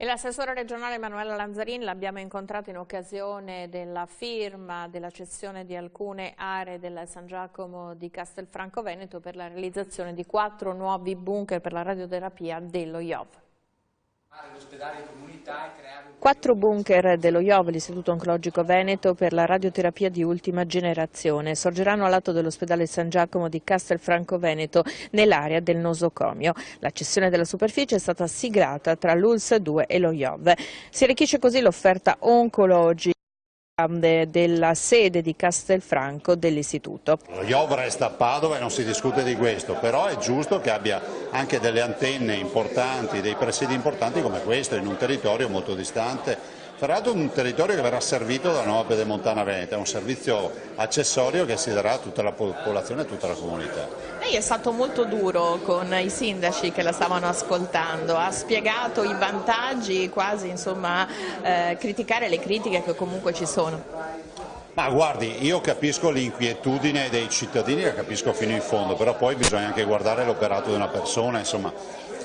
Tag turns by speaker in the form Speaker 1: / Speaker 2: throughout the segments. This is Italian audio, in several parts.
Speaker 1: E l'assessore regionale Emanuela Lanzarin l'abbiamo incontrato in occasione della firma della cessione di alcune aree del San Giacomo di Castelfranco Veneto per la realizzazione di 4 nuovi bunker per la radioterapia dello IOV. 4 bunker dello IOV, l'Istituto Oncologico Veneto, per la radioterapia di ultima generazione. Sorgeranno al lato dell'ospedale San Giacomo di Castelfranco Veneto, nell'area del nosocomio. La cessione della superficie è stata siglata tra l'ULSS 2 e lo IOV. Si arricchisce così l'offerta oncologica della sede di Castelfranco dell'Istituto.
Speaker 2: Lo IOV resta a Padova e non si discute di questo, però è giusto che abbia anche delle antenne importanti, dei presidi importanti come questo, in un territorio molto distante. Tra l'altro un territorio che verrà servito dalla nuova Pedemontana Veneta, è un servizio accessorio che si darà a tutta la popolazione e a tutta la comunità.
Speaker 1: Lei è stato molto duro con i sindaci che la stavano ascoltando, ha spiegato i vantaggi, quasi insomma criticare le critiche che comunque ci sono.
Speaker 2: Ma guardi, io capisco l'inquietudine dei cittadini, la capisco fino in fondo, però poi bisogna anche guardare l'operato di una persona, insomma,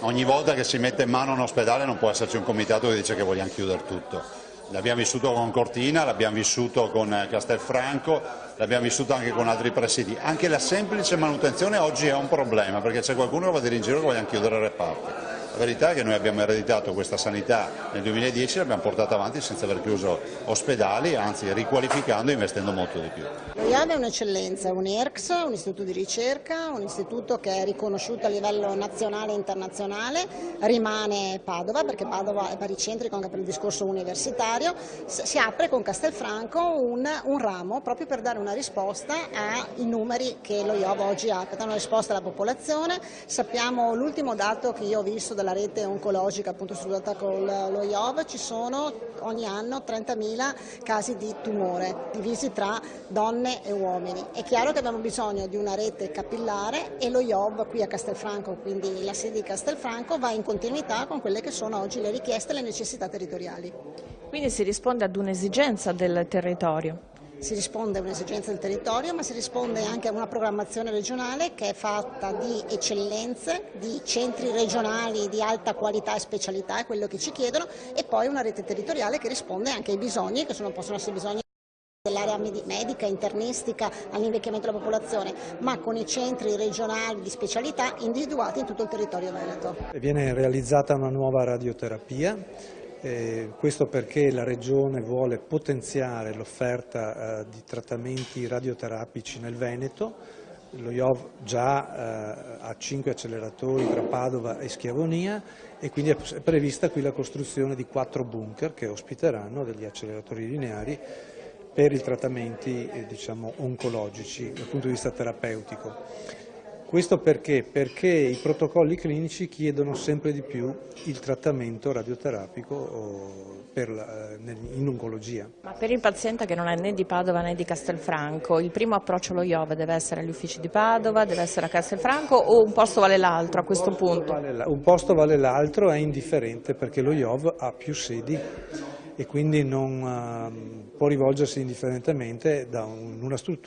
Speaker 2: ogni volta che si mette in mano un ospedale non può esserci un comitato che dice che vogliamo chiudere tutto. L'abbiamo vissuto con Cortina, l'abbiamo vissuto con Castelfranco, l'abbiamo vissuto anche con altri presidi. Anche la semplice manutenzione oggi è un problema, perché c'è qualcuno che va a dire in giro che vogliamo chiudere il reparto. La verità è che noi abbiamo ereditato questa sanità nel 2010 e l'abbiamo portata avanti senza aver chiuso ospedali, anzi riqualificando e investendo molto di più.
Speaker 3: Lo IAV è un'eccellenza, un IRCS, un istituto di ricerca, un istituto che è riconosciuto a livello nazionale e internazionale, rimane Padova perché Padova è baricentrico anche per il discorso universitario, si apre con Castelfranco un ramo proprio per dare una risposta ai numeri che lo IOV oggi ha, per dare una risposta alla popolazione. Sappiamo l'ultimo dato che io ho visto dalla rete oncologica appunto studiata con lo IOV, ci sono ogni anno 30.000 casi di tumore divisi tra donne e uomini. È chiaro che abbiamo bisogno di una rete capillare e lo IOV qui a Castelfranco, quindi la sede di Castelfranco, va in continuità con quelle che sono oggi le richieste e le necessità territoriali.
Speaker 1: Quindi si risponde ad un'esigenza del territorio?
Speaker 3: Si risponde a un'esigenza del territorio, ma si risponde anche a una programmazione regionale che è fatta di eccellenze, di centri regionali di alta qualità e specialità, è quello che ci chiedono, e poi una rete territoriale che risponde anche ai bisogni, che possono essere bisogni dell'area medica, internistica, all'invecchiamento della popolazione, ma con i centri regionali di specialità individuati in tutto il territorio veneto.
Speaker 4: Viene realizzata una nuova radioterapia. Questo perché la Regione vuole potenziare l'offerta di trattamenti radioterapici nel Veneto. Lo IOV già ha 5 acceleratori tra Padova e Schiavonia e quindi è prevista qui la costruzione di 4 bunker che ospiteranno degli acceleratori lineari per i trattamenti oncologici dal punto di vista terapeutico. Questo perché? Perché i protocolli clinici chiedono sempre di più il trattamento radioterapico in oncologia.
Speaker 1: Ma per il paziente che non è né di Padova né di Castelfranco, il primo approccio allo IOV deve essere agli uffici di Padova, deve essere a Castelfranco o un posto vale l'altro a questo punto? Un
Speaker 4: posto vale l'altro, è indifferente perché lo IOV ha più sedi e quindi non può rivolgersi indifferentemente da una struttura